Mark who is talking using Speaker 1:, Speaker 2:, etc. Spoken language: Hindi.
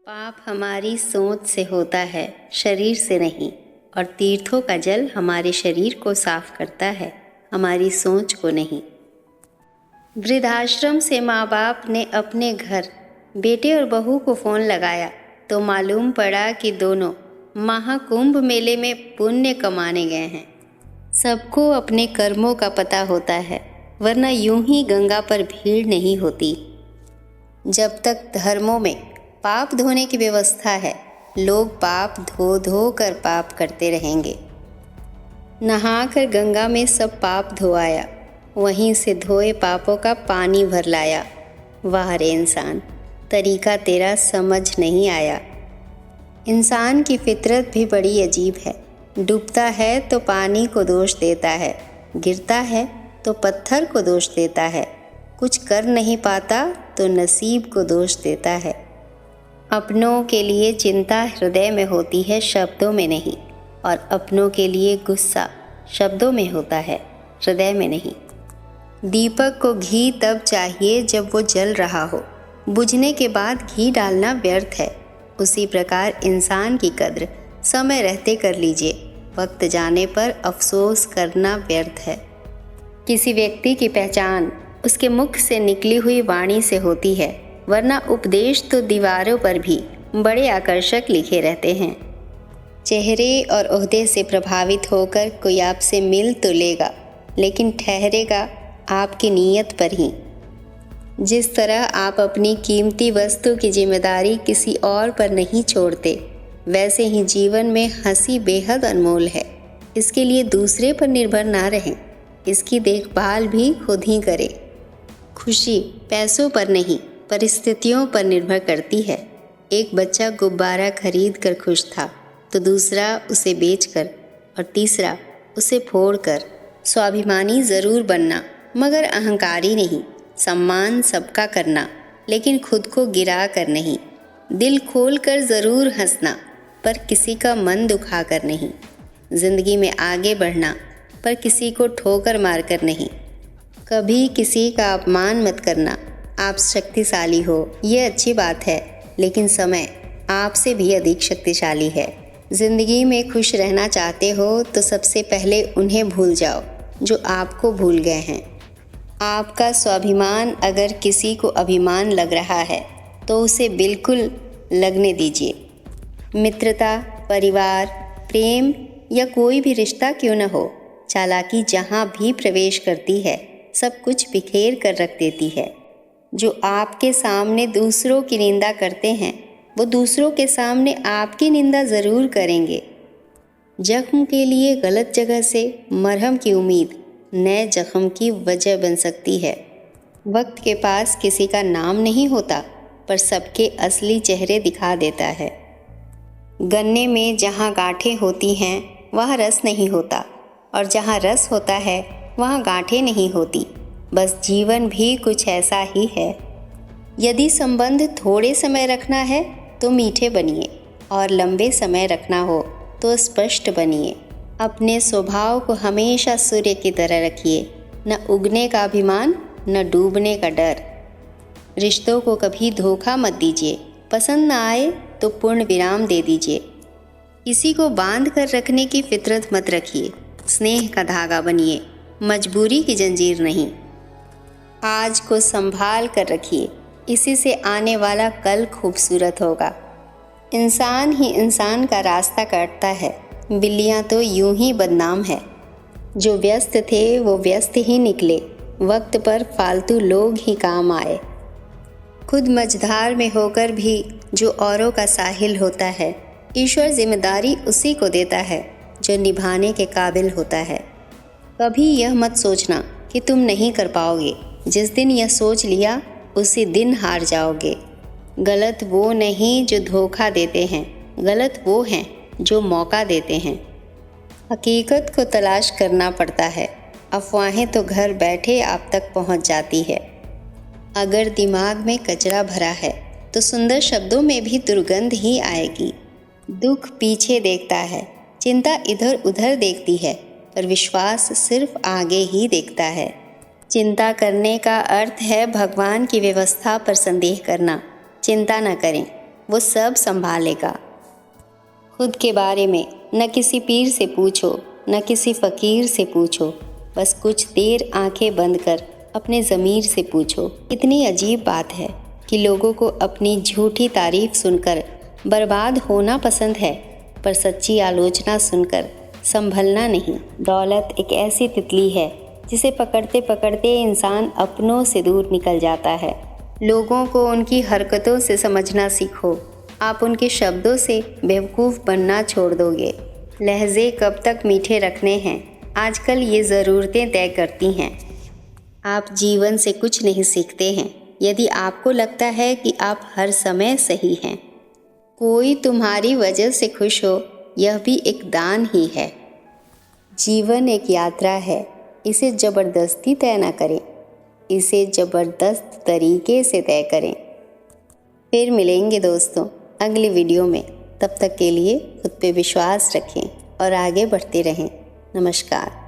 Speaker 1: पाप हमारी सोच से होता है, शरीर से नहीं। और तीर्थों का जल हमारे शरीर को साफ करता है, हमारी सोच को नहीं। वृद्धाश्रम से माँ बाप ने अपने घर बेटे और बहू को फ़ोन लगाया तो मालूम पड़ा कि दोनों महाकुंभ मेले में पुण्य कमाने गए हैं। सबको अपने कर्मों का पता होता है, वरना यूं ही गंगा पर भीड़ नहीं होती। जब तक धर्मों में पाप धोने की व्यवस्था है, लोग पाप धो धो कर पाप करते रहेंगे। नहाकर गंगा में सब पाप धोआया, वहीं से धोए पापों का पानी भर लाया। वाह रे इंसान, तरीका तेरा समझ नहीं आया। इंसान की फितरत भी बड़ी अजीब है। डूबता है तो पानी को दोष देता है, गिरता है तो पत्थर को दोष देता है, कुछ कर नहीं पाता तो नसीब को दोष देता है। अपनों के लिए चिंता हृदय में होती है, शब्दों में नहीं। और अपनों के लिए गुस्सा शब्दों में होता है, हृदय में नहीं। दीपक को घी तब चाहिए जब वो जल रहा हो, बुझने के बाद घी डालना व्यर्थ है। उसी प्रकार इंसान की कद्र समय रहते कर लीजिए, वक्त जाने पर अफसोस करना व्यर्थ है। किसी व्यक्ति की पहचान उसके मुख से निकली हुई वाणी से होती है, वरना उपदेश तो दीवारों पर भी बड़े आकर्षक लिखे रहते हैं। चेहरे और ओहदे से प्रभावित होकर कोई आपसे मिल तो लेगा, लेकिन ठहरेगा आपकी नीयत पर ही। जिस तरह आप अपनी कीमती वस्तु की जिम्मेदारी किसी और पर नहीं छोड़ते, वैसे ही जीवन में हंसी बेहद अनमोल है। इसके लिए दूसरे पर निर्भर ना रहें, इसकी देखभाल भी खुद ही करें। खुशी पैसों पर नहीं, परिस्थितियों पर निर्भर करती है। एक बच्चा गुब्बारा खरीद कर खुश था, तो दूसरा उसे बेचकर और तीसरा उसे फोड़कर। स्वाभिमानी ज़रूर बनना, मगर अहंकारी नहीं। सम्मान सबका करना, लेकिन खुद को गिरा कर नहीं। दिल खोल कर ज़रूर हंसना, पर किसी का मन दुखा कर नहीं। ज़िंदगी में आगे बढ़ना, पर किसी को ठोकर मार कर नहीं। कभी किसी का अपमान मत करना। आप शक्तिशाली हो, ये अच्छी बात है, लेकिन समय आपसे भी अधिक शक्तिशाली है। ज़िंदगी में खुश रहना चाहते हो तो सबसे पहले उन्हें भूल जाओ जो आपको भूल गए हैं। आपका स्वाभिमान अगर किसी को अभिमान लग रहा है तो उसे बिल्कुल लगने दीजिए। मित्रता, परिवार, प्रेम या कोई भी रिश्ता क्यों न हो, चालाकी जहाँ भी प्रवेश करती है सब कुछ बिखेर कर रख देती है। जो आपके सामने दूसरों की निंदा करते हैं, वो दूसरों के सामने आपकी निंदा ज़रूर करेंगे। जख्म के लिए गलत जगह से मरहम की उम्मीद नए जख्म की वजह बन सकती है। वक्त के पास किसी का नाम नहीं होता, पर सबके असली चेहरे दिखा देता है। गन्ने में जहाँ गांठें होती हैं वहाँ रस नहीं होता, और जहाँ रस होता है वहाँ गांठें नहीं होती। बस जीवन भी कुछ ऐसा ही है। यदि संबंध थोड़े समय रखना है तो मीठे बनिए, और लंबे समय रखना हो तो स्पष्ट बनिए। अपने स्वभाव को हमेशा सूर्य की तरह रखिए, न उगने का अभिमान, न डूबने का डर। रिश्तों को कभी धोखा मत दीजिए, पसंद न आए तो पूर्ण विराम दे दीजिए। किसी को बांध कर रखने की फितरत मत रखिए, स्नेह का धागा बनिए, मजबूरी की जंजीर नहीं। आज को संभाल कर रखिए, इसी से आने वाला कल खूबसूरत होगा। इंसान ही इंसान का रास्ता काटता है, बिल्लियाँ तो यूं ही बदनाम है। जो व्यस्त थे वो व्यस्त ही निकले, वक्त पर फालतू लोग ही काम आए। खुद मझधार में होकर भी जो औरों का साहिल होता है, ईश्वर जिम्मेदारी उसी को देता है जो निभाने के काबिल होता है। कभी यह मत सोचना कि तुम नहीं कर पाओगे। जिस दिन यह सोच लिया उसी दिन हार जाओगे। गलत वो नहीं जो धोखा देते हैं, गलत वो हैं जो मौका देते हैं। हकीकत को तलाश करना पड़ता है, अफवाहें तो घर बैठे आप तक पहुंच जाती है। अगर दिमाग में कचरा भरा है तो सुंदर शब्दों में भी दुर्गंध ही आएगी। दुख पीछे देखता है, चिंता इधर उधर देखती है, पर विश्वास सिर्फ आगे ही देखता है। चिंता करने का अर्थ है भगवान की व्यवस्था पर संदेह करना। चिंता न करें, वो सब संभालेगा। खुद के बारे में न किसी पीर से पूछो, न किसी फ़कीर से पूछो, बस कुछ देर आंखें बंद कर अपने ज़मीर से पूछो। इतनी अजीब बात है कि लोगों को अपनी झूठी तारीफ़ सुनकर बर्बाद होना पसंद है, पर सच्ची आलोचना सुनकर संभलना नहीं। दौलत एक ऐसी तितली है जिसे पकड़ते पकड़ते इंसान अपनों से दूर निकल जाता है। लोगों को उनकी हरकतों से समझना सीखो, आप उनके शब्दों से बेवकूफ़ बनना छोड़ दोगे। लहजे कब तक मीठे रखने हैं, आजकल ये ज़रूरतें तय करती हैं। आप जीवन से कुछ नहीं सीखते हैं यदि आपको लगता है कि आप हर समय सही हैं। कोई तुम्हारी वजह से खुश हो, यह भी एक दान ही है। जीवन एक यात्रा है, इसे ज़बरदस्ती तय न करें, इसे ज़बरदस्त तरीके से तय करें। फिर मिलेंगे दोस्तों अगली वीडियो में। तब तक के लिए खुद पे विश्वास रखें और आगे बढ़ते रहें। नमस्कार।